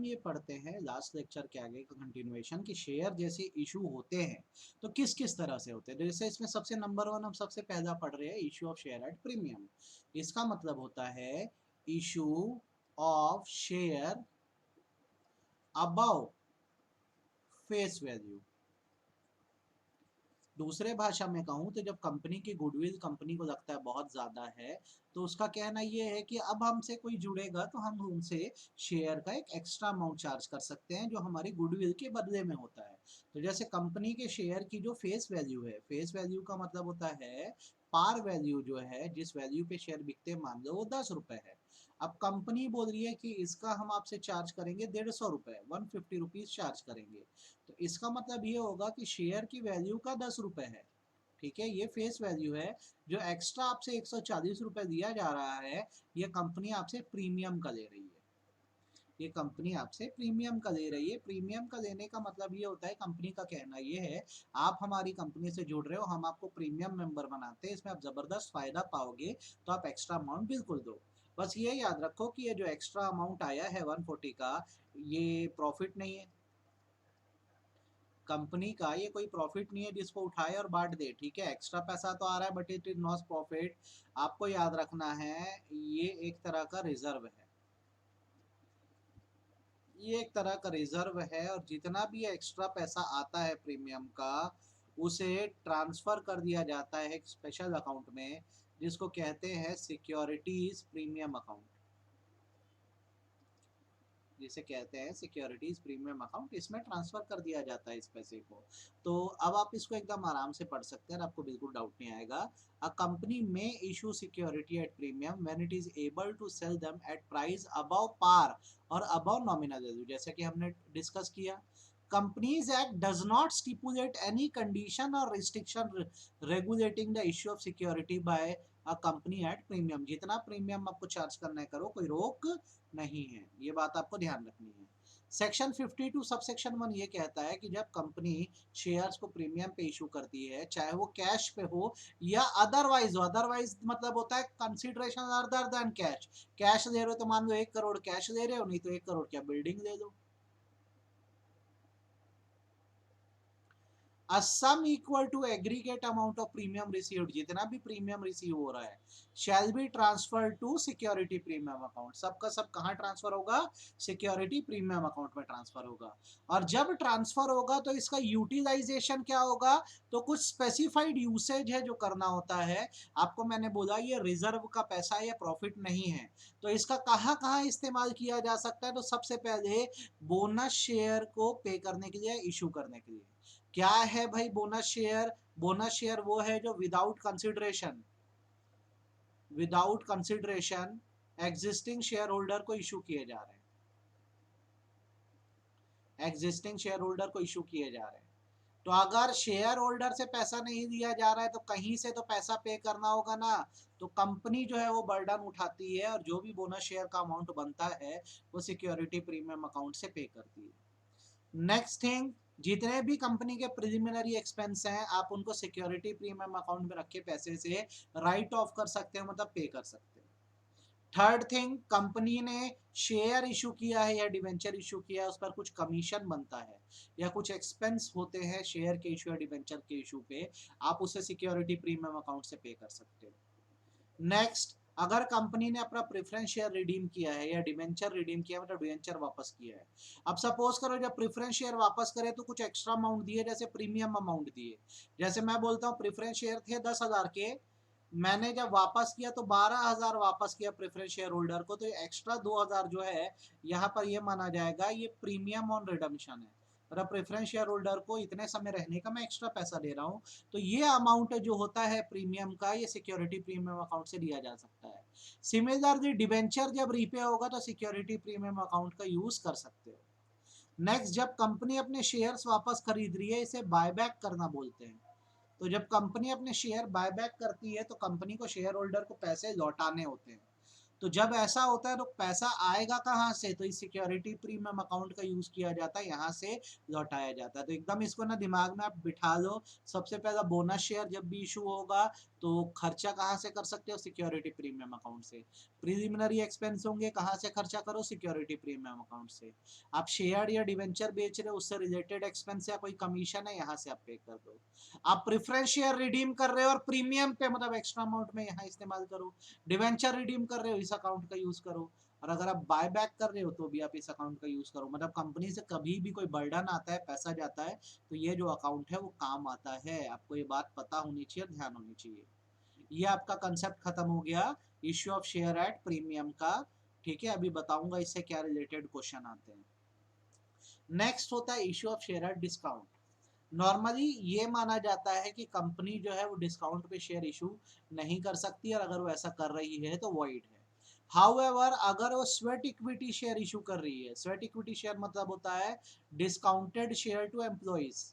हम ये पढ़ते हैं लास्ट लेक्चर के आगे का कंटिन्यूएशन कि शेयर जैसे इशू होते हैं तो किस किस तरह से होते हैं। जैसे इसमें सबसे नंबर वन हम सबसे पहला पढ़ रहे हैं issue of share at premium. इसका मतलब होता है issue of share above face value. दूसरे भाषा में कहूँ तो जब कंपनी की गुडविल कंपनी को लगता है बहुत ज़्यादा है तो उसका कहना ये है कि अब हमसे कोई जुड़ेगा तो हम उनसे शेयर का एक एक्स्ट्रा अमाउंट चार्ज कर सकते हैं जो हमारी गुडविल के बदले में होता है। तो जैसे कंपनी के शेयर की जो फेस वैल्यू है, फेस वैल्यू का मतलब होता है पार वैल्यू जो है, जिस वैल्यू पे शेयर बिकते हैं मान लो वो 10 रुपये है। अब कंपनी बोल रही है कि इसका हम आपसे चार्ज करेंगे 150 रुपये, 150 रुपीज़ चार्ज करेंगे। तो इसका मतलब ये होगा कि शेयर की वैल्यू का 10 रुपये है, ठीक है, ये फेस वैल्यू है। जो एक्स्ट्रा आपसे 140 रुपये दिया जा रहा है ये कंपनी आपसे प्रीमियम का ले रही है। ये कंपनी आपसे प्रीमियम का ले रही है। प्रीमियम का लेने का मतलब ये होता है, कंपनी का कहना ये है आप हमारी कंपनी से जुड़ रहे हो, हम आपको प्रीमियम मेंबर बनाते हैं, इसमें आप ज़बरदस्त फ़ायदा पाओगे तो आप एक्स्ट्रा अमाउंट बिल्कुल दो। बस ये याद रखो कि ये जो एक्स्ट्रा अमाउंट आया है 140 का, ये प्रॉफिट नहीं है कंपनी का, ये कोई प्रॉफिट नहीं है जिसको उठाए और बांट दे, ठीक है। एक्स्ट्रा पैसा तो आ रहा है but it is not profit. आपको याद रखना है ये एक तरह का रिजर्व है, ये एक तरह का रिजर्व है और जितना भी एक्स्ट्रा पैसा आता है प्रीमियम का उसे ट्रांसफ़र कर दिया जाता है एक स्पेशल अकाउंट में जिसको कहते हैं सिक्योरिटीज़ प्रीमियम अकाउंट, जिसे कहते हैं सिक्योरिटीज प्रीमियम अकाउंट। इसमें ट्रांसफर कर दिया जाता है इस पैसे को। तो अब आप इसको एकदम आराम से पढ़ सकते हैं और आपको बिल्कुल डाउट नहीं आएगा। अ कंपनी में issue security at premium when it is able to sell them at price above par और अबव नॉमिनल वैल्यू, जैसे कि हमने डिस्कस किया। Companies Act does not stipulate any condition or restriction regulating the issue of security by a company at premium। जितना premium आपको charge करना है करो, कोई रोक नहीं है, ये बात आपको ध्यान रखनी है। सेक्शन 52 सब सेक्शन 1 ये कहता है कि जब कंपनी शेयर्स को प्रीमियम पे इशू करती है, चाहे वो कैश पे हो या अदरवाइज हो, अदरवाइज मतलब होता है consideration other than cash. Cash दे रहे हो तो मान लो 1 करोड़ कैश दे रहे हो, नहीं तो 1 करोड़ क्या बिल्डिंग ले लो। a sum equal to aggregate amount of premium received, जितना भी प्रीमियम रिसीव हो रहा है shall be transferred to security premium account। सबका सब कहाँ ट्रांसफर होगा? सिक्योरिटी प्रीमियम अकाउंट में ट्रांसफर होगा। और जब ट्रांसफर होगा तो इसका यूटिलाइजेशन क्या होगा? तो कुछ स्पेसिफाइड यूसेज है जो करना होता है। आपको मैंने बोला ये रिजर्व का पैसा है, प्रॉफिट नहीं है। तो इसका कहाँ कहाँ इस्तेमाल किया जा सकता है? तो सबसे पहले बोनस शेयर को पे करने के लिए, इशू करने के लिए। क्या है भाई बोनस शेयर? बोनस शेयर वो है जो without consideration existing share holder को इशू किए जा रहे हैं, एग्जिस्टिंग शेयर होल्डर को इशू किए जा रहे हैं। तो अगर शेयर होल्डर से पैसा नहीं दिया जा रहा है तो कहीं से तो पैसा पे करना होगा ना। तो कंपनी जो है वो बर्डन उठाती है और जो भी बोनस शेयर का अमाउंट बनता है वो सिक्योरिटी प्रीमियम अकाउंट से पे करती है। नेक्स्ट थिंग, जितने भी कंपनी के प्रिलिमिनरी एक्सपेंस हैं आप उनको सिक्योरिटी प्रीमियम अकाउंट में रखे पैसे से राइट ऑफ कर सकते हो, मतलब पे कर सकते हो। थर्ड थिंग, कंपनी ने शेयर इशू किया है या डिवेंचर इशू किया है उस पर कुछ कमीशन बनता है या कुछ एक्सपेंस होते हैं शेयर के इशू या डिवेंचर के इशू पे, आप उसे सिक्योरिटी प्रीमियम अकाउंट से पे कर सकते हो। नेक्स्ट, अगर कंपनी ने अपना प्रेफरेंस शेयर रिडीम किया है या डिवेंचर रिडीम किया है, मतलब डिवेंचर वापस किया है। अब सपोज करो जब प्रेफरेंस शेयर वापस करे तो कुछ एक्स्ट्रा अमाउंट दिए, जैसे प्रीमियम अमाउंट दिए। जैसे मैं बोलता हूँ प्रेफरेंस शेयर थे 10,000 के, मैंने जब वापस किया तो 12,000 वापस किया प्रेफरेंस शेयर होल्डर को, तो एक्स्ट्रा 2,000 जो है यहाँ पर ये माना जाएगा ये प्रीमियम ऑन रिडम्पशन है। मतलब प्रेफरेंस शेयर होल्डर को इतने समय रहने का मैं एक्स्ट्रा पैसा दे रहा हूँ। तो ये अमाउंट जो होता है प्रीमियम का, ये सिक्योरिटी प्रीमियम अकाउंट से लिया जा सकता है। सिमिलरली डिबेंचर जब रीपे होगा तो सिक्योरिटी प्रीमियम अकाउंट का यूज कर सकते हो। नेक्स्ट, जब कंपनी अपने शेयर्स वापस खरीद रही है इसे बायबैक करना बोलते हैं। तो जब कंपनी अपने शेयर बायबैक करती है तो कंपनी को शेयर होल्डर को पैसे लौटाने होते हैं। तो जब ऐसा होता है तो पैसा आएगा कहाँ से? तो इस सिक्योरिटी प्रीमियम अकाउंट का यूज किया जाता है, यहाँ से लौटाया जाता है। तो एकदम इसको ना दिमाग में आप बिठा लो। सबसे पहला बोनस शेयर जब भी इशू होगा तो खर्चा कहाँ से कर सकते हो, सिक्योरिटी प्रीमियम अकाउंट से। प्रिलिमिनरी एक्सपेंस होंगे, कहाँ से खर्चा करो, सिक्योरिटी प्रीमियम अकाउंट से। आप शेयर या डिवेंचर बेच रहे हो, उससे रिलेटेड एक्सपेंस या कोई कमीशन है, यहाँ से आप पे कर दो। आप प्रेफरेंस शेयर रिडीम कर रहे हो और प्रीमियम पे मतलब एक्स्ट्रा अमाउंट में यहाँ इस्तेमाल करो। डिवेंचर रिडीम कर रहे हो, इस अकाउंट का यूज करो। और अगर आप बाय बैक कर रहे हो तो भी आप इस अकाउंट का यूज करो। मतलब कंपनी से कभी भी कोई बर्डन आता है, पैसा जाता है, तो ये जो अकाउंट है वो काम आता है। आपको ये बात पता होनी चाहिए, ध्यान होनी चाहिए। ये आपका कंसेप्ट खत्म हो गया issue of share at premium का। ठीक है, अभी बताऊंगा इससे क्या रिलेटेड क्वेश्चन आते हैं। नेक्स्ट होता है issue of share at discount. Normally ये माना जाता है कि कंपनी जो है वो डिस्काउंट पे शेयर इशू नहीं कर सकती, और अगर वो ऐसा कर रही है तो वॉइड है। हाउएवर अगर वो स्वेट इक्विटी शेयर इशू कर रही है, स्वेट इक्विटी शेयर मतलब होता है डिस्काउंटेड शेयर टू एम्प्लॉइज।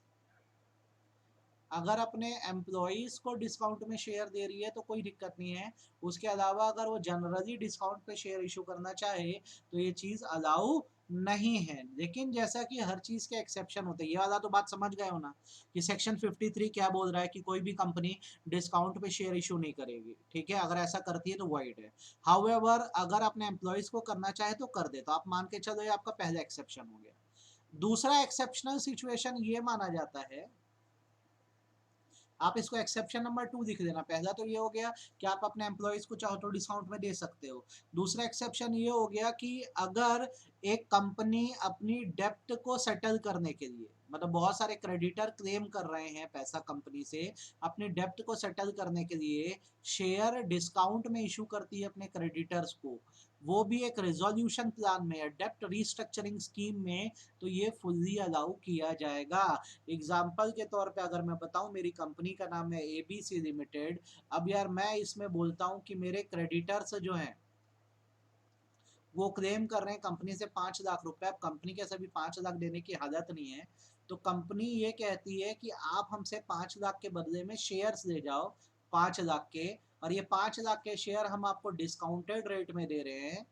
अगर अपने एम्प्लॉइज को डिस्काउंट में शेयर दे रही है तो कोई दिक्कत नहीं है। उसके अलावा अगर वो जनरली डिस्काउंट पे शेयर इशू करना चाहे तो ये चीज अलाउ नहीं है। लेकिन जैसा कि हर चीज के एक्सेप्शन होते हैं, ये वाला तो बात समझ गए हो ना कि सेक्शन 53 क्या बोल रहा है कि कोई भी कंपनी डिस्काउंट पे शेयर इशू नहीं करेगी। ठीक है, अगर ऐसा करती है तो वाइड है। हाउएवर अगर अपने एम्प्लॉइज को करना चाहे तो कर दे, तो आप मान के चलो ये आपका पहला एक्सेप्शन हो गया। दूसरा एक्सेप्शनल सिचुएशन ये माना जाता है, आप इसको एक्सेप्शन नंबर 2 लिख देना। पहला तो ये हो गया कि आप अपने एम्प्लॉयज को चाहो तो डिस्काउंट में दे सकते हो। दूसरा एक्सेप्शन ये हो गया कि अगर एक कंपनी अपनी डेप्ट को सेटल करने के लिए, मतलब बहुत सारे क्रेडिटर क्लेम कर रहे हैं पैसा कंपनी से, अपनी डेप्ट को सेटल करने के लिए शेयर डिस्काउंट में इशू करती है अपने क्रेडिटर्स को, वो भी एक रेजोल्यूशन प्लान में, डेप्ट रीस्ट्रक्चरिंग स्कीम में, तो ये फुल्ली अलाउ किया जाएगा। एग्जाम्पल के तौर पे अगर मैं बताऊं, मेरी कंपनी का नाम है एबीसी लिमिटेड। अब यार मैं इसमें बोलता हूं कि मेरे क्रेडिटर्स जो हैं वो क्लेम कर रहे हैं कंपनी से 5 लाख रुपए। अब कंपनी के सभी 5 लाख देने की हालत नहीं है, तो कंपनी ये कहती है कि आप हमसे 5 लाख के बदले में शेयर्स ले जाओ, 5 लाख के, और ये 5 लाख के शेयर हम आपको डिस्काउंटेड रेट में दे रहे हैं,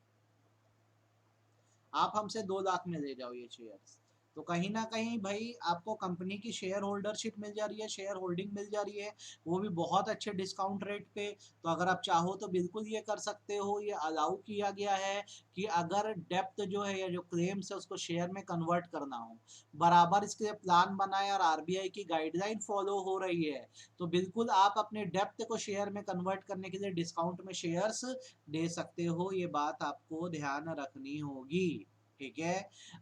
आप हमसे 2 लाख में ले जाओ ये शेयर्स। तो कहीं ना कहीं भाई आपको कंपनी की शेयर होल्डरशिप मिल जा रही है, शेयर होल्डिंग मिल जा रही है, वो भी बहुत अच्छे डिस्काउंट रेट पे। तो अगर आप चाहो तो बिल्कुल ये कर सकते हो। ये अलाउ किया गया है कि अगर डेप्थ जो है या जो क्लेम्स है उसको शेयर में कन्वर्ट करना हो, बराबर इसके लिए प्लान बनाए और आरबीआई की गाइडलाइन फॉलो हो रही है, तो बिल्कुल आप अपने डेप्थ को शेयर में कन्वर्ट करने के लिए डिस्काउंट में शेयर्स दे सकते हो। ये बात आपको ध्यान रखनी होगी। ठीक है,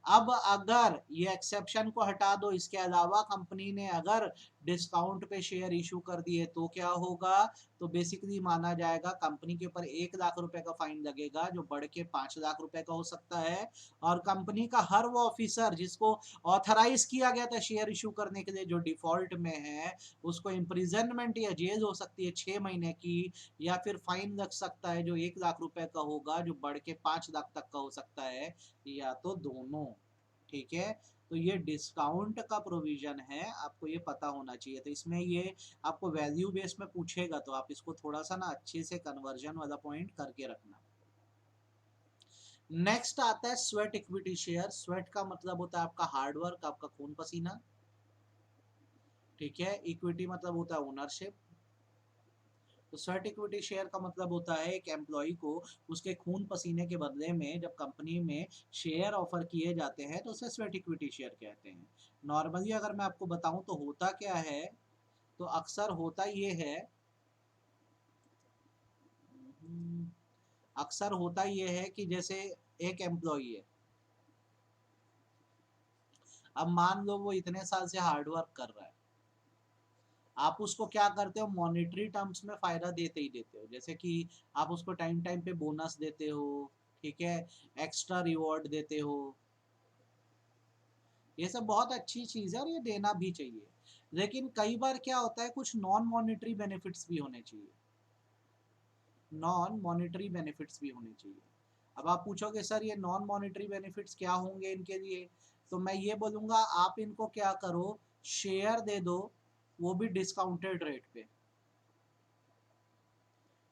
अब अगर ये एक्सेप्शन को हटा दो, इसके अलावा कंपनी ने अगर डिस्काउंट पे शेयर इशू कर दिए तो क्या होगा, तो बेसिकली माना जाएगा कंपनी के ऊपर 1 लाख रुपए का फाइन लगेगा, जो बढ़ के 5 लाख रुपए का हो सकता है। और कंपनी का हर वो ऑफिसर जिसको ऑथराइज किया गया था शेयर इशू करने के लिए, जो डिफॉल्ट में है, उसको इम्प्रिजनमेंट या जेल हो सकती है 6 महीने की, या फिर फाइन लग सकता है जो 1 लाख रुपए का होगा, जो बढ़ के 5 लाख तक का हो सकता है, या तो दोनों। ठीक है, तो ये डिस्काउंट का प्रोविजन है, आपको ये पता होना चाहिए। तो इसमें ये आपको वैल्यू बेस में पूछेगा तो आप इसको थोड़ा सा ना अच्छे से कन्वर्जन वाला पॉइंट करके रखना। नेक्स्ट आता है स्वेट इक्विटी शेयर। स्वेट का मतलब होता है आपका हार्डवर्क, आपका खून पसीना। ठीक है, इक्विटी मतलब होता है ओनरशिप। तो स्वेट इक्विटी शेयर का मतलब होता है एक एम्प्लॉय को उसके खून पसीने के बदले में जब कंपनी में शेयर ऑफर किए जाते हैं तो उसे स्वेट इक्विटी शेयर कहते हैं। नॉर्मली अगर मैं आपको बताऊं तो होता क्या है, तो अक्सर होता ये है, अक्सर होता ये है कि जैसे एक एम्प्लॉय है, अब मान लो वो इतने साल से हार्डवर्क कर रहा है, आप उसको क्या करते हो, मॉनेटरी टर्म्स में फायदा देते ही देते हो। जैसे कि आप उसको टाइम टाइम पे बोनस देते हो, ठीक है, एक्स्ट्रा रिवॉर्ड देते हो। ये सब बहुत अच्छी चीज है और ये देना भी चाहिए। लेकिन कई बार क्या होता है, कुछ नॉन मॉनेटरी बेनिफिट्स भी होने चाहिए, नॉन मॉनेटरी बेनिफिट्स भी होने चाहिए। अब आप पूछोगे सर ये नॉन मॉनेटरी बेनिफिट्स क्या होंगे इनके लिए, तो मैं ये बोलूंगा आप इनको क्या करो, शेयर दे दो, वो भी डिस्काउंटेड रेट पे।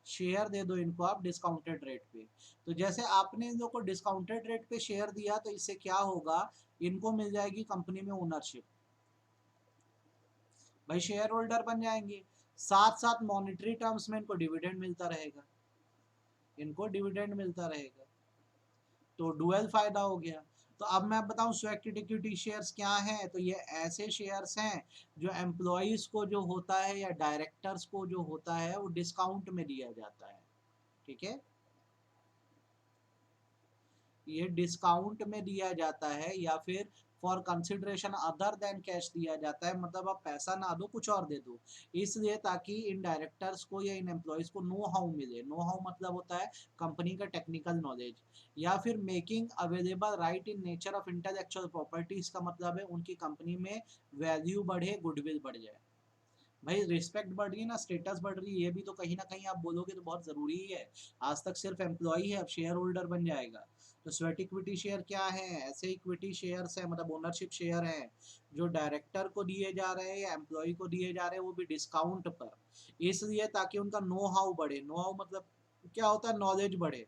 शेयर दे दो इनको आप डिस्काउंटेड रेट पे। तो जैसे आपने इन लोग को डिस्काउंटेड रेट पे शेयर दिया तो इससे क्या होगा, इनको मिल जाएगी कंपनी में ओनरशिप, भाई शेयर होल्डर बन जाएंगे। साथ साथ मॉनेटरी टर्म्स में इनको डिविडेंड मिलता रहेगा, इनको डिविडेंड मिलता रहेगा, तो डुअल फायदा हो गया। तो अब मैं बताऊं स्वेटेड इक्विटी शेयर्स क्या हैं, तो ये ऐसे शेयर्स हैं जो एम्प्लॉयज को जो होता है या डायरेक्टर्स को जो होता है वो डिस्काउंट में दिया जाता है, ठीक है, ये डिस्काउंट में दिया जाता है या फिर for consideration other than cash दिया जाता है, मतलब आप पैसा ना दो कुछ और दे दो, इसलिए ताकि इन डायरेक्टर्स को या इन एम्प्लॉयज को नो हाउ मिले। नो हाउ मतलब होता है कंपनी का टेक्निकल नॉलेज, या फिर making available right in nature of intellectual property, इसका मतलब है उनकी कंपनी में वैल्यू बढ़े, गुडविल बढ़ जाए। भाई रिस्पेक्ट बढ़ रही है ना, स्टेटस बढ़ रही है, ये भी तो कहीं ना कहीं आप बोलोगे तो बहुत ज़रूरी ही है। आज तक सिर्फ एम्प्लॉई है, अब शेयर होल्डर बन जाएगा। तो स्वेट इक्विटी शेयर क्या है, ऐसे इक्विटी शेयर्स है, मतलब ओनरशिप शेयर है जो डायरेक्टर को दिए जा रहे हैं या एम्प्लॉय को दिए जा रहे हैं, वो भी डिस्काउंट पर, इसलिए ताकि उनका नो हाउ बढ़े। नो हाउ मतलब क्या होता है, नॉलेज बढ़े,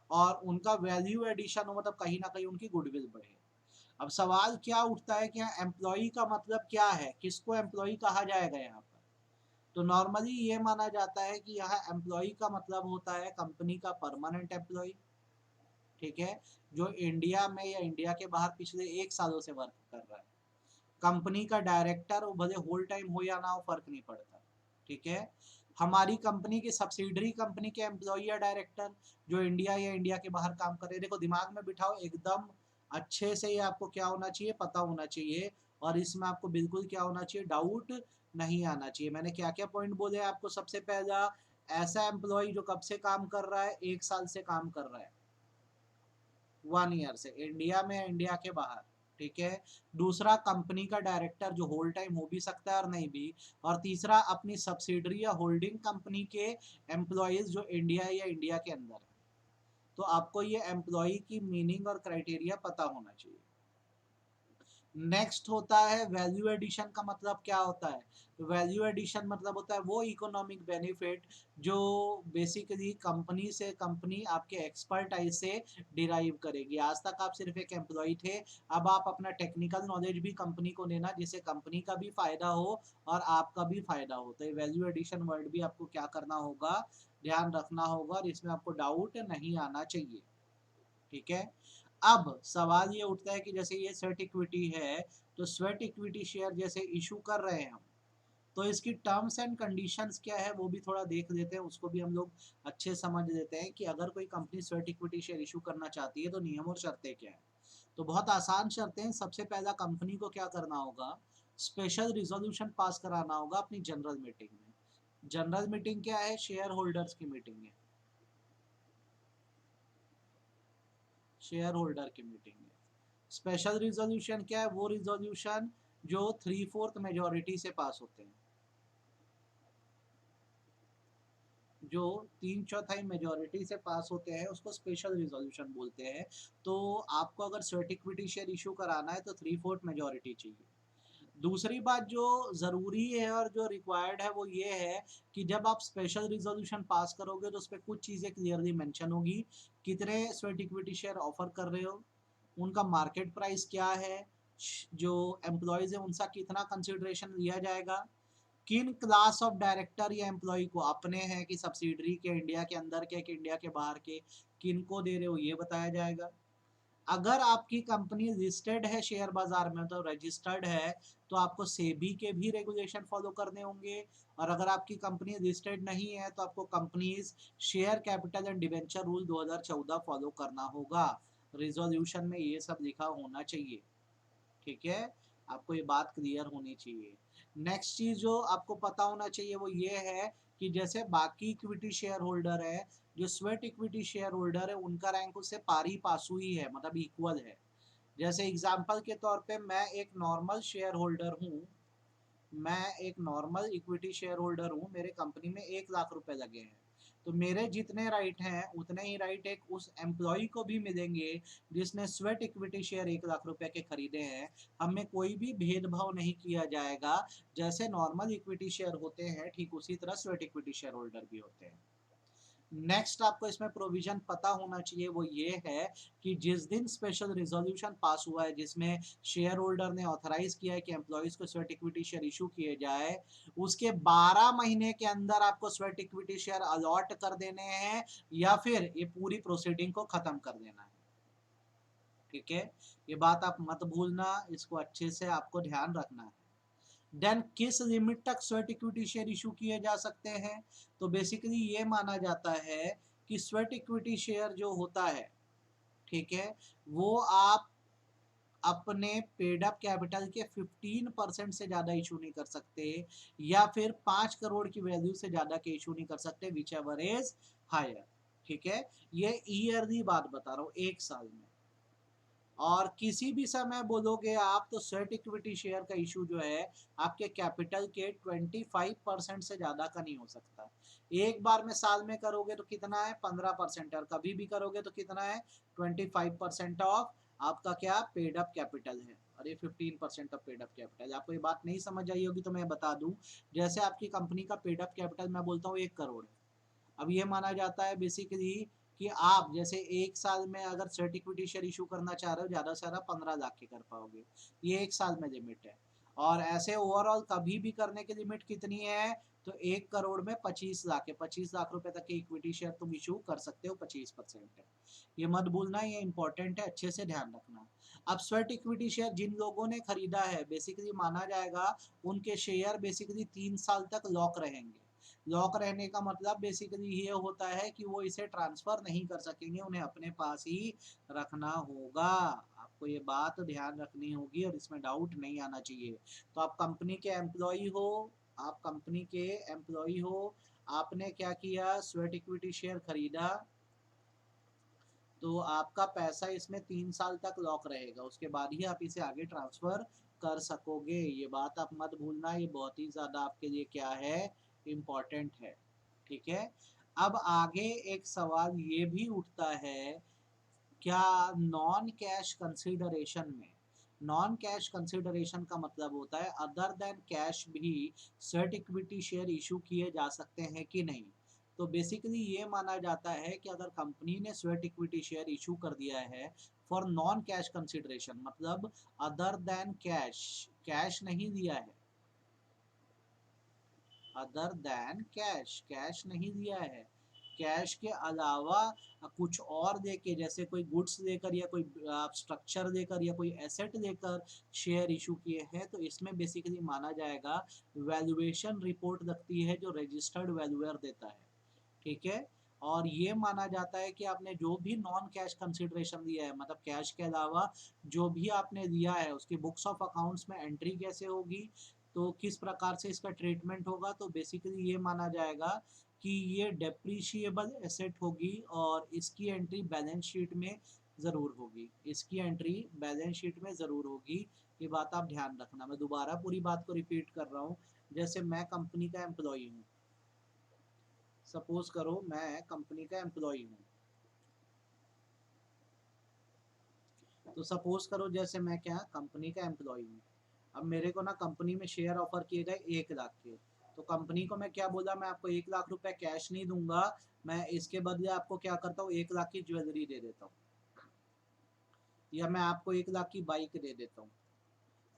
और उनका वैल्यू एडिशन हो, मतलब कहीं ना कहीं उनकी गुडविल बढ़े। अब सवाल क्या उठता है कि यहाँ एम्प्लॉई का मतलब क्या है, किसको एम्प्लॉई कहा जाएगा यहाँ पर। तो नॉर्मली ये माना जाता है कि यहाँ एम्प्लॉई का मतलब होता है कंपनी का परमानेंट एम्प्लॉई, ठीक है, जो इंडिया में या इंडिया के बाहर पिछले 1 सालों से वर्क कर रहा है। कंपनी का डायरेक्टर वो भले होल टाइम हो या ना हो, फर्क नहीं पड़ता, ठीक है। हमारी कंपनी की सब्सिडरी कंपनी के एम्प्लॉई या डायरेक्टर जो इंडिया या इंडिया के बाहर काम कर रहे हैं, देखो दिमाग में बिठाओ एकदम अच्छे से, ये आपको क्या होना चाहिए, पता होना चाहिए, और इसमें आपको बिल्कुल क्या होना चाहिए, डाउट नहीं आना चाहिए। मैंने क्या क्या पॉइंट बोले आपको, सबसे पहला ऐसा एम्प्लॉय जो कब से काम कर रहा है, 1 साल से काम कर रहा है, 1 ईयर से, इंडिया में इंडिया के बाहर, ठीक है। दूसरा कंपनी का डायरेक्टर जो होल टाइम हो भी सकता है और नहीं भी, और तीसरा अपनी सब्सिडरी या होल्डिंग कंपनी के एम्प्लॉयज जो इंडिया या इंडिया के अंदर है। तो आपको ये एम्प्लॉय की मीनिंग और क्राइटेरिया पता होना चाहिए। नेक्स्ट होता है वैल्यू एडिशन का मतलब क्या होता है। वैल्यू एडिशन मतलब होता है वो इकोनॉमिक बेनिफिट जो बेसिकली कंपनी से कंपनी आपके एक्सपर्टाइज से डिराइव करेगी। आज तक आप सिर्फ एक एम्प्लॉय थे, अब आप अपना टेक्निकल नॉलेज भी कंपनी को देना जिससे कंपनी का भी फायदा हो और आपका भी फायदा हो। तो वैल्यू एडिशन वर्ड भी आपको क्या करना होगा, ध्यान रखना होगा, और इसमें आपको डाउट नहीं आना चाहिए, ठीक है। अब सवाल ये उठता है कि जैसे ये स्वेट इक्विटी है, तो स्वेट इक्विटी शेयर जैसे इशू कर रहे हैं हम, तो इसकी टर्म्स एंड कंडीशंस क्या है वो भी थोड़ा देख लेते हैं, उसको भी हम लोग अच्छे समझ लेते हैं कि अगर कोई company sweat equity share issue करना चाहती है तो नियम और शर्तें क्या है। तो बहुत आसान शर्तें हैं। सबसे पहला कंपनी को क्या करना होगा, स्पेशल रिजोल्यूशन पास कराना होगा अपनी जनरल मीटिंग में। जनरल मीटिंग क्या है, शेयर होल्डर्स की मीटिंग है, शेयर होल्डर की मीटिंग है। स्पेशल रिजोल्यूशन क्या है, वो रिजोल्यूशन जो 3/4 मेजोरिटी से पास होते हैं, जो 3/4 मेजोरिटी से पास होते हैं उसको स्पेशल रिजोल्यूशन बोलते हैं। तो आपको अगर स्वेट इक्विटी शेयर इशू कराना है तो 3/4 मेजोरिटी चाहिए। दूसरी बात जो ज़रूरी है और जो रिक्वायर्ड है वो ये है कि जब आप स्पेशल रिजोल्यूशन पास करोगे तो उस पर कुछ चीज़ें क्लियरली मेंशन होगी, कितने स्वेट इक्विटी शेयर ऑफर कर रहे हो, उनका मार्केट प्राइस क्या है, जो एम्प्लॉयज़ है उनका कितना कंसिडरेशन लिया जाएगा, किन क्लास ऑफ डायरेक्टर या एम्प्लॉय को, अपने हैं कि सब्सिडरी के, इंडिया के अंदर के कि इंडिया के बाहर के, किन को दे रहे हो ये बताया जाएगा। अगर आपकी कंपनी लिस्टेड है शेयर बाजार में तो रजिस्टर्ड है, तो आपको सेबी के भी रेगुलेशन फॉलो करने होंगे, और अगर आपकी कंपनी लिस्टेड नहीं है तो आपको companies share capital and debenture rule 2014 follow करना होगा। रिजोल्यूशन में ये सब लिखा होना चाहिए, ठीक है, आपको ये बात क्लियर होनी चाहिए। नेक्स्ट चीज जो आपको पता होना चाहिए वो ये है कि जैसे बाकी इक्विटी शेयर होल्डर है, जो स्वेट इक्विटी शेयर होल्डर है उनका रैंक उससे पारी पासू ही है, मतलब इक्वल है। जैसे एग्जांपल के तौर पे मैं एक नॉर्मल शेयर होल्डर हूँ, मैं एक नॉर्मल इक्विटी शेयर होल्डर हूँ, मेरे कंपनी में 1 लाख रुपए लगे हैं, तो मेरे जितने राइट हैं उतने ही राइट एक उस एम्प्लॉय को भी मिलेंगे जिसने स्वेट इक्विटी शेयर 1 लाख रुपए के खरीदे हैं। हमें कोई भी भेदभाव नहीं किया जाएगा, जैसे नॉर्मल इक्विटी शेयर होते हैं ठीक उसी तरह स्वेट इक्विटी शेयर होल्डर भी होते हैं। नेक्स्ट आपको इसमें प्रोविजन पता होना चाहिए, वो ये है कि जिस दिन स्पेशल रिजोल्यूशन पास हुआ है जिसमें शेयर होल्डर ने ऑथराइज किया है कि एम्प्लॉइज को स्वेट इक्विटी शेयर इशू किए जाए, उसके 12 महीने के अंदर आपको स्वेट इक्विटी शेयर अलॉट कर देने हैं या फिर ये पूरी प्रोसीडिंग को खत्म कर देना है। ठीक है, ये बात आप मत भूलना, इसको अच्छे से आपको ध्यान रखना है। देन किस लिमिट तक स्वेट इक्विटी शेयर इशू किए जा सकते हैं, तो बेसिकली ये माना जाता है कि स्वेट इक्विटी शेयर जो होता है, ठीक है, वो आप अपने पेड अप कैपिटल के 15% से ज़्यादा इशू नहीं कर सकते या फिर 5 करोड़ की वैल्यू से ज़्यादा के इशू नहीं कर सकते, विच एवर इज हायर। ठीक है, ये ईयरली बात बता रहा हूँ, एक साल में। और किसी भी समय बोलोगे आप तो स्वेट इक्विटी शेयर का इशू जो है आपके कैपिटल के 25% से ज़्यादा का नहीं हो सकता। एक बार में साल में करोगे तो कितना है 15%, और कभी भी करोगे तो कितना है 25% ऑफ आपका क्या पेड अप कैपिटल है, और ये 15% ऑफ पेड अप कैपिटल। आपको ये बात नहीं समझ आई होगी तो मैं बता दूं, जैसे आपकी कंपनी का पेड अप कैपिटल मैं बोलता हूँ 1 करोड़ है। अब ये माना जाता है बेसिकली कि आप जैसे एक साल में अगर स्वेट इक्विटी शेयर इशू करना चाह रहे हो ज़्यादा से ज़्यादा 15 लाख के कर पाओगे, ये एक साल में लिमिट है। और ऐसे ओवरऑल कभी भी करने की लिमिट कितनी है, तो 1 करोड़ में 25 लाख है, 25 लाख रुपए तक की इक्विटी शेयर तुम इशू कर सकते हो, 25% है। ये मत भूलना, ये इंपॉर्टेंट है, अच्छे से ध्यान रखना। अब स्वेट इक्विटी शेयर जिन लोगों ने खरीदा है बेसिकली माना जाएगा उनके शेयर बेसिकली 3 साल तक लॉक रहेंगे। लॉक रहने का मतलब बेसिकली ये होता है कि वो इसे ट्रांसफर नहीं कर सकेंगे, उन्हें अपने पास ही रखना होगा। आपको ये बात ध्यान रखनी होगी और इसमें डाउट नहीं आना चाहिए। तो आप कंपनी के एम्प्लॉय हो, आप कंपनी के एम्प्लॉय हो, आपने क्या किया, स्वेट इक्विटी शेयर खरीदा, तो आपका पैसा इसमें 3 साल तक लॉक रहेगा, उसके बाद ही आप इसे आगे ट्रांसफर कर सकोगे। ये बात आप मत भूलना, ये बहुत ही ज़्यादा आपके लिए क्या है, इम्पॉर्टेंट है। ठीक है, अब आगे एक सवाल ये भी उठता है, क्या नॉन कैश कंसिडरेशन में, नॉन कैश कंसिडरेशन का मतलब होता है अदर देन कैश भी स्वेट इक्विटी शेयर इशू किए जा सकते हैं कि नहीं। तो बेसिकली ये माना जाता है कि अगर कंपनी ने स्वेट इक्विटी शेयर इशू कर दिया है फॉर नॉन कैश कंसिडरेशन, मतलब अदर देन कैश, कैश नहीं दिया है, अदर देन कैश, कैश नहीं दिया है, कैश के अलावा कुछ और देके, जैसे कोई गुड्स देकर या कोई स्ट्रक्चर देकर या कोई एसेट देकर शेयर इशू किए हैं, तो इसमें बेसिकली माना जाएगा वैल्यूएशन रिपोर्ट लगती है जो रजिस्टर्ड वैल्यूअर देता है। ठीक है, और ये माना जाता है कि आपने जो भी नॉन कैश कंसिडरेशन दिया है, मतलब कैश के अलावा जो भी आपने दिया है उसकी बुक्स ऑफ अकाउंट्स में एंट्री कैसे होगी, तो किस प्रकार से इसका ट्रीटमेंट होगा, तो बेसिकली ये माना जाएगा कि ये डेप्रीशिएबल एसेट होगी और इसकी एंट्री बैलेंस शीट में ज़रूर होगी, इसकी एंट्री बैलेंस शीट में ज़रूर होगी। ये बात आप ध्यान रखना, मैं दोबारा पूरी बात को रिपीट कर रहा हूँ। जैसे मैं कंपनी का एम्प्लॉई हूँ, सपोज करो मैं कंपनी का एम्प्लॉई हूँ, तो सपोज करो जैसे मैं क्या कंपनी का एम्प्लॉई हूँ, अब मेरे को ना कंपनी में शेयर ऑफर किए गए 1 लाख के, तो कंपनी को मैं क्या बोला, मैं आपको 1 लाख रुपए कैश नहीं दूंगा, मैं इसके बदले आपको क्या करता हूँ 1 लाख की ज्वेलरी दे देता हूँ, या मैं आपको 1 लाख की बाइक दे देता हूँ,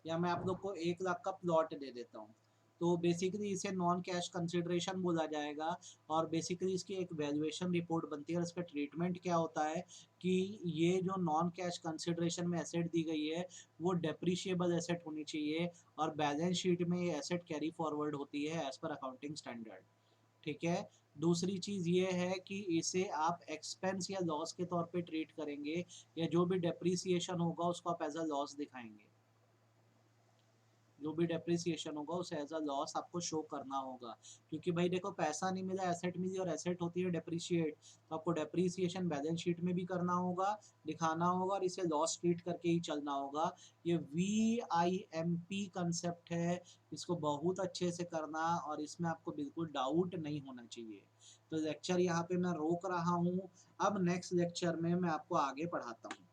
या मैं आप लोग को 1 लाख का प्लॉट दे देता हूँ। तो बेसिकली इसे नॉन कैश कंसिडरेशन बोला जाएगा, और बेसिकली इसकी एक वैल्यूएशन रिपोर्ट बनती है और इसका ट्रीटमेंट क्या होता है कि ये जो नॉन कैश कंसिडरेशन में एसेट दी गई है वो डेप्रिशिएबल एसेट होनी चाहिए, और बैलेंस शीट में ये एसेट कैरी फॉरवर्ड होती है एज पर अकाउंटिंग स्टैंडर्ड। ठीक है, दूसरी चीज़ ये है कि इसे आप एक्सपेंस या लॉस के तौर पे ट्रीट करेंगे, या जो भी डेप्रिसिएशन होगा उसको आप एज अ लॉस दिखाएंगे, जो भी डेप्रिसिएशन होगा उसे एज अ लॉस आपको शो करना होगा, क्योंकि भाई देखो पैसा नहीं मिला, एसेट मिली, और एसेट होती है डेप्रिशिएट, तो आपको डेप्रिसिएशन बैलेंस शीट में भी करना होगा, दिखाना होगा, और इसे लॉस ट्रीट करके ही चलना होगा। ये VIMP कंसेप्ट है, इसको बहुत अच्छे से करना, और इसमें आपको बिल्कुल डाउट नहीं होना चाहिए। तो लेक्चर यहाँ पे मैं रोक रहा हूँ, अब नेक्स्ट लेक्चर में मैं आपको आगे पढ़ाता हूँ।